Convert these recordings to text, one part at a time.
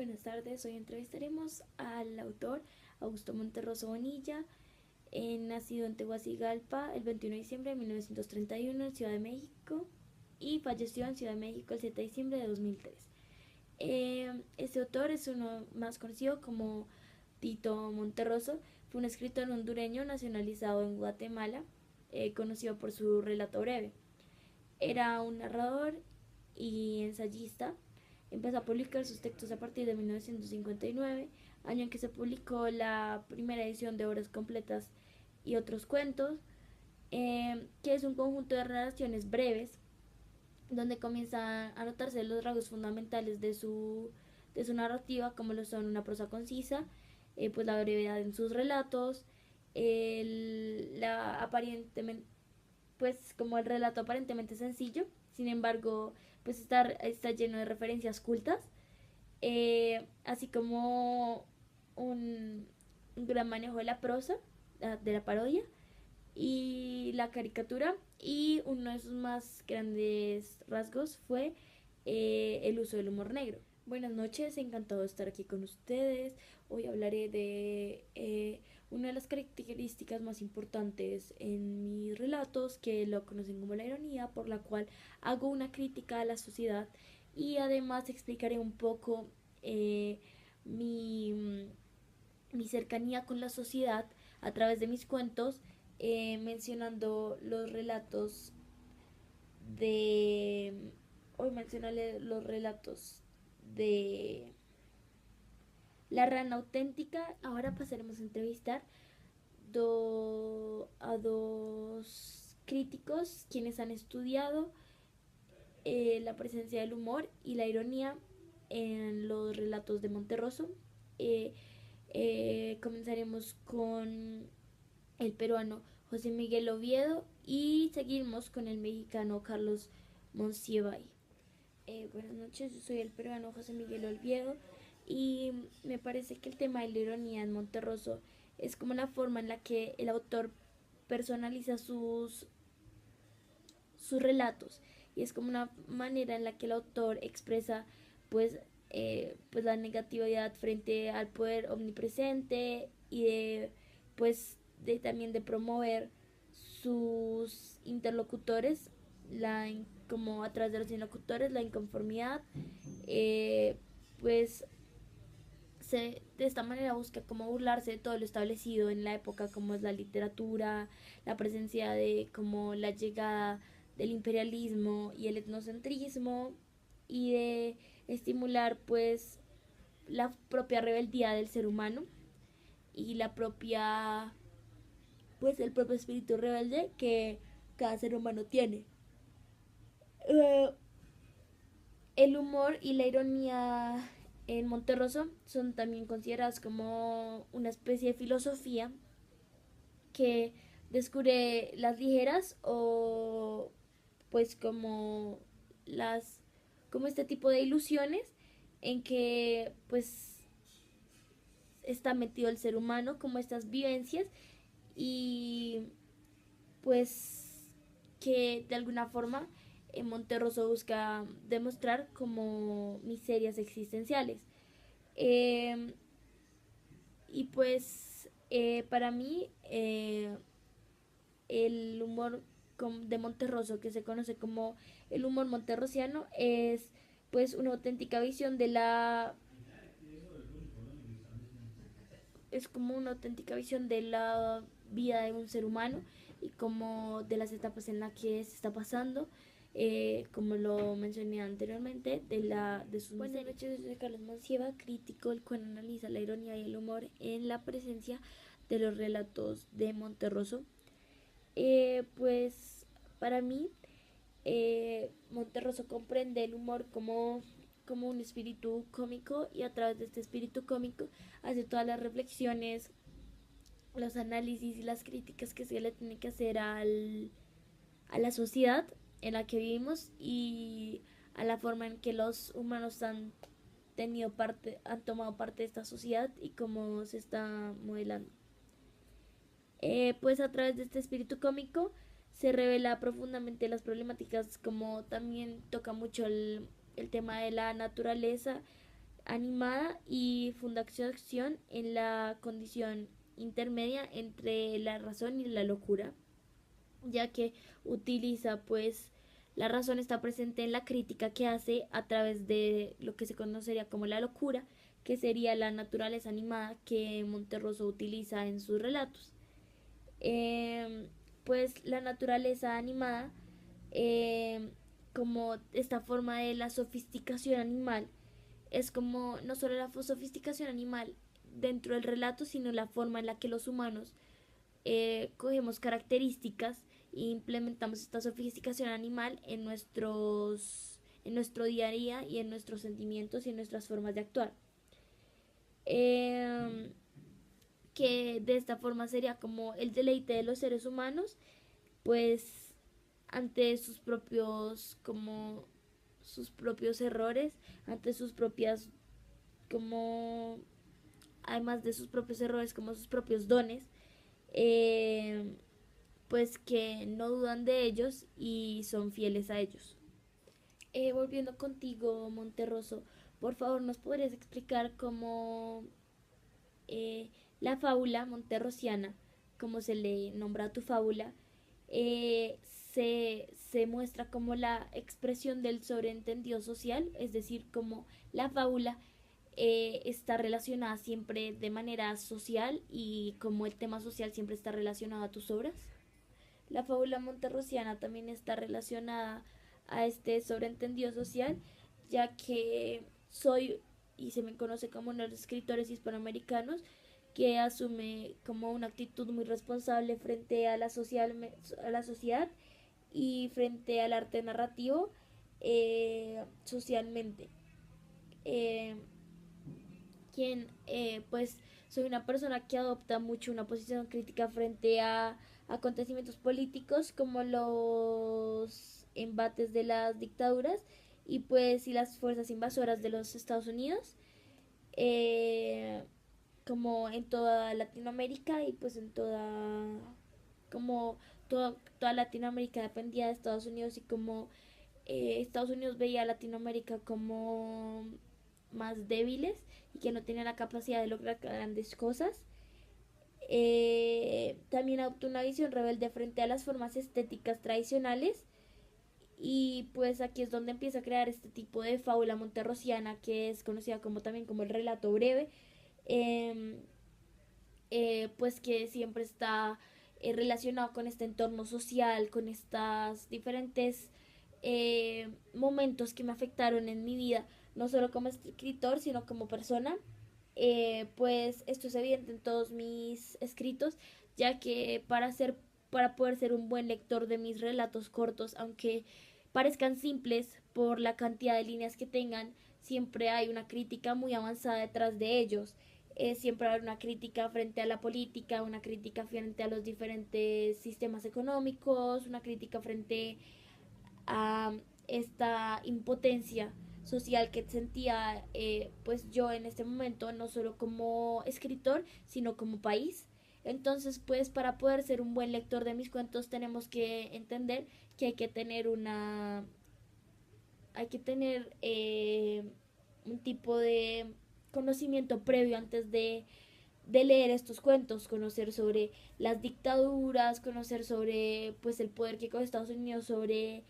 Buenas tardes. Hoy entrevistaremos al autor Augusto Monterroso Bonilla, nacido en Tegucigalpa el 21 de diciembre de 1931 en Ciudad de México y falleció en Ciudad de México el 7 de diciembre de 2003. Este autor es uno más conocido como Tito Monterroso. Fue un escritor hondureño nacionalizado en Guatemala, conocido por su relato breve. Era un narrador y ensayista. Empezó a publicar sus textos a partir de 1959, año en que se publicó la primera edición de Obras Completas y otros cuentos, que es un conjunto de narraciones breves donde comienzan a notarse los rasgos fundamentales de su narrativa, como lo son una prosa concisa, pues la brevedad en sus relatos, la aparentemente pues como el relato aparentemente sencillo, sin embargo, pues está lleno de referencias cultas, así como un gran manejo de la prosa, de la parodia y la caricatura, y uno de sus más grandes rasgos fue el uso del humor negro. Buenas noches, encantado de estar aquí con ustedes. Hoy hablaré de una de las características más importantes en mis relatos, que lo conocen como la ironía, por la cual hago una crítica a la sociedad y además explicaré un poco mi, mi cercanía con la sociedad a través de mis cuentos, mencionando los relatos de... Hoy mencionaré los relatos de La Rana Auténtica. Ahora pasaremos a entrevistar a dos críticos quienes han estudiado la presencia del humor y la ironía en los relatos de Monterroso. Eh, Comenzaremos con el peruano José Miguel Oviedo y seguimos con el mexicano Carlos Monsiváis. Buenas noches, yo soy el peruano José Miguel Oviedo y me parece que el tema de la ironía en Monterroso es como la forma en la que el autor personaliza sus relatos, y es como una manera en la que el autor expresa pues, pues la negatividad frente al poder omnipresente y también de promover sus interlocutores, como a través de los interlocutores, la inconformidad, eh, pues de esta manera busca como burlarse de todo lo establecido en la época, como es la literatura, la presencia de como la llegada del imperialismo y el etnocentrismo, y de estimular pues la propia rebeldía del ser humano y la propia pues el propio espíritu rebelde que cada ser humano tiene. Uh, el humor y la ironía en Monterroso son también considerados como una especie de filosofía que descubre las ligeras o pues las como este tipo de ilusiones en que pues está metido el ser humano, como estas vivencias, y pues que de alguna forma Monterroso busca demostrar como miserias existenciales. Eh, y pues para mí el humor de Monterroso, que se conoce como el humor monterrosiano, es pues una auténtica visión de la es como una auténtica visión de la vida de un ser humano y como de las etapas en las que se está pasando, como lo mencioné anteriormente, de sus Buenas noches, yo soy Carlos Monsiva, crítico, el cual analiza la ironía y el humor en la presencia de los relatos de Monterroso. Pues para mí, Monterroso comprende el humor como un espíritu cómico, y a través de este espíritu cómico hace todas las reflexiones, los análisis y las críticas que se le tiene que hacer a la sociedad en la que vivimos y a la forma en que los humanos han tomado parte de esta sociedad y cómo se está modelando. Pues a través de este espíritu cómico se revela profundamente las problemáticas, como también toca mucho el tema de la naturaleza, animada y fundación en la condición intermedia entre la razón y la locura, ya que utiliza pues la razón está presente en la crítica que hace a través de lo que se conocería como la locura, que sería la naturaleza animada que Monterroso utiliza en sus relatos. Eh, pues la naturaleza animada, eh, como esta forma de la sofisticación animal, es como no solo la sofisticación animal dentro del relato, sino la forma en la que los humanos cogemos características e implementamos esta sofisticación animal en nuestro día a día y en nuestros sentimientos y en nuestras formas de actuar. Eh, que de esta forma sería como el deleite de los seres humanos, pues ante sus propios errores, ante sus propias como además de sus propios errores como sus propios dones, eh, pues que no dudan de ellos y son fieles a ellos. Volviendo contigo, Monterroso, por favor, ¿nos podrías explicar cómo la fábula monterrosiana, como se le nombra a tu fábula, eh, se muestra como la expresión del sobreentendido social, es decir, como la fábula está relacionada siempre de manera social y como el tema social siempre está relacionado a tus obras? La fábula monterrosiana también está relacionada a este sobreentendido social, ya que soy y se me conoce como uno de los escritores hispanoamericanos que asume como una actitud muy responsable frente a a la sociedad y frente al arte narrativo socialmente. Eh, quien pues soy una persona que adopta mucho una posición crítica frente a acontecimientos políticos como los embates de las dictaduras y pues y las fuerzas invasoras de los Estados Unidos, eh, como en toda Latinoamérica y pues en como toda Latinoamérica dependía de Estados Unidos y como Estados Unidos veía a Latinoamérica como más débiles y que no tenían la capacidad de lograr grandes cosas. También adoptó una visión rebelde frente a las formas estéticas tradicionales y pues aquí es donde empieza a crear este tipo de fábula monterrosiana que es conocida como también como el relato breve, eh, pues que siempre está relacionado con este entorno social, con estas diferentes momentos que me afectaron en mi vida, no solo como escritor, sino como persona. Pues esto es evidente en todos mis escritos, ya que para poder ser un buen lector de mis relatos cortos, aunque parezcan simples por la cantidad de líneas que tengan, siempre hay una crítica muy avanzada detrás de ellos. Siempre hay una crítica frente a la política, una crítica frente a los diferentes sistemas económicos, una crítica frente a esta impotencia social que sentía pues yo en este momento, no solo como escritor, sino como país. Entonces, pues para poder ser un buen lector de mis cuentos tenemos que entender que hay que tener un tipo de conocimiento previo antes de leer estos cuentos, conocer sobre las dictaduras, conocer sobre pues el poder que con Estados Unidos sobre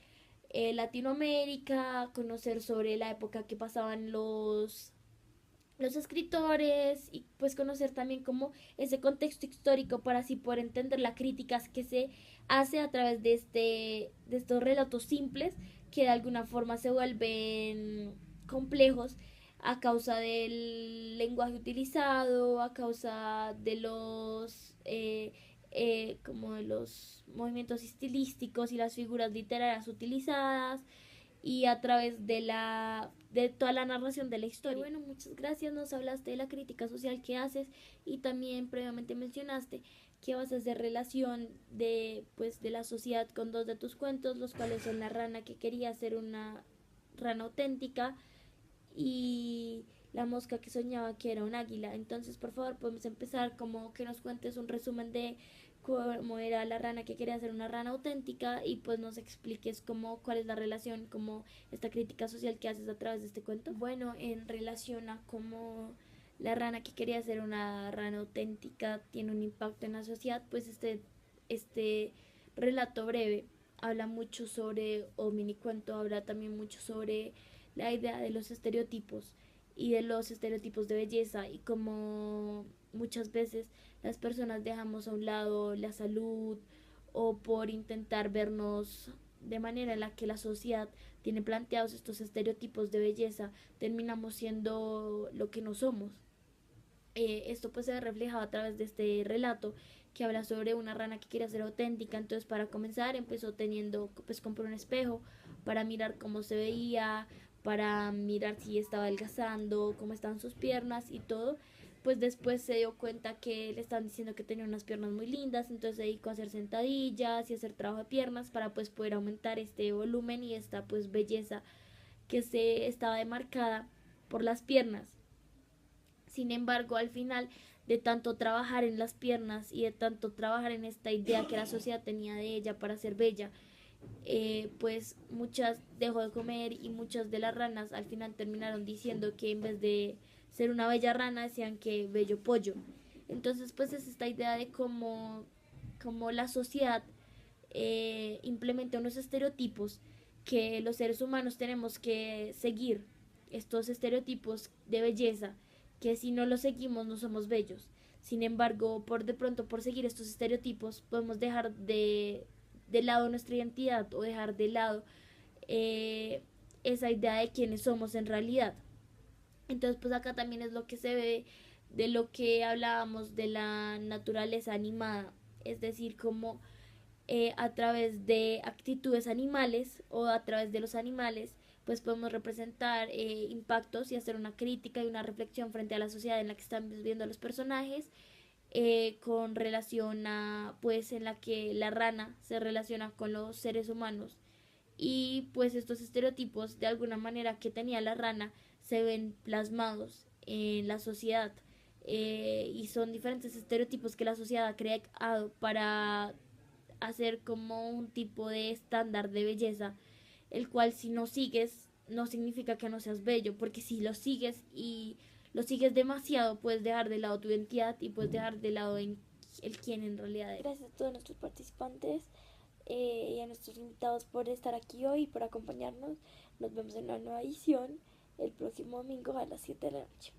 Latinoamérica, conocer sobre la época que pasaban los escritores y pues conocer también como ese contexto histórico para así poder entender las críticas que se hace a través de estos relatos simples que de alguna forma se vuelven complejos a causa del lenguaje utilizado, a causa de como de los movimientos estilísticos y las figuras literarias utilizadas y a través de toda la narración de la historia. Y bueno, muchas gracias, nos hablaste de la crítica social que haces y también previamente mencionaste que vas a hacer relación de pues de la sociedad con dos de tus cuentos, los cuales son La rana que quería ser una rana auténtica y La mosca que soñaba que era un águila. Entonces, por favor, podemos empezar como que nos cuentes un resumen de cómo era la rana que quería ser una rana auténtica y pues nos expliques cómo, cuál es la relación, como esta crítica social que haces a través de este cuento. Bueno, en relación a cómo la rana que quería ser una rana auténtica tiene un impacto en la sociedad, pues este relato breve habla mucho sobre, o mini cuento habla también mucho sobre la idea de los estereotipos y de los estereotipos de belleza y como muchas veces las personas dejamos a un lado la salud o por intentar vernos de manera en la que la sociedad tiene planteados estos estereotipos de belleza, terminamos siendo lo que no somos. Esto pues se ve reflejado a través de este relato que habla sobre una rana que quiere ser auténtica. Entonces, para comenzar, empezó teniendo, pues compró un espejo para mirar cómo se veía, para mirar si estaba adelgazando, cómo estaban sus piernas y todo. Pues después se dio cuenta que le estaban diciendo que tenía unas piernas muy lindas, entonces se dedicó a hacer sentadillas y a hacer trabajo de piernas para pues poder aumentar este volumen y esta pues belleza que se estaba demarcada por las piernas. Sin embargo, al final de tanto trabajar en las piernas y de tanto trabajar en esta idea que la sociedad tenía de ella para ser bella, pues muchas dejó de comer y muchas de las ranas al final terminaron diciendo que en vez de ser una bella rana decían que bello pollo. Entonces, pues es esta idea de cómo la sociedad implementa unos estereotipos que los seres humanos tenemos que seguir, estos estereotipos de belleza, que si no los seguimos no somos bellos. Sin embargo, por de pronto por seguir estos estereotipos podemos dejar de lado nuestra identidad o dejar de lado eh, esa idea de quiénes somos en realidad. Entonces, pues acá también es lo que se ve de lo que hablábamos de la naturaleza animada, es decir, como a través de actitudes animales o a través de los animales, pues podemos representar impactos y hacer una crítica y una reflexión frente a la sociedad en la que están viviendo los personajes, con relación a, pues, en la que la rana se relaciona con los seres humanos y pues estos estereotipos de alguna manera que tenía la rana se ven plasmados en la sociedad, y son diferentes estereotipos que la sociedad ha creado para hacer como un tipo de estándar de belleza, el cual si no sigues no significa que no seas bello, porque si lo sigues y lo sigues demasiado puedes dejar de lado tu identidad y puedes dejar de lado el quién en realidad eres. Gracias a todos nuestros participantes y a nuestros invitados por estar aquí hoy y por acompañarnos. Nos vemos en una nueva edición el próximo domingo a las 7 de la noche.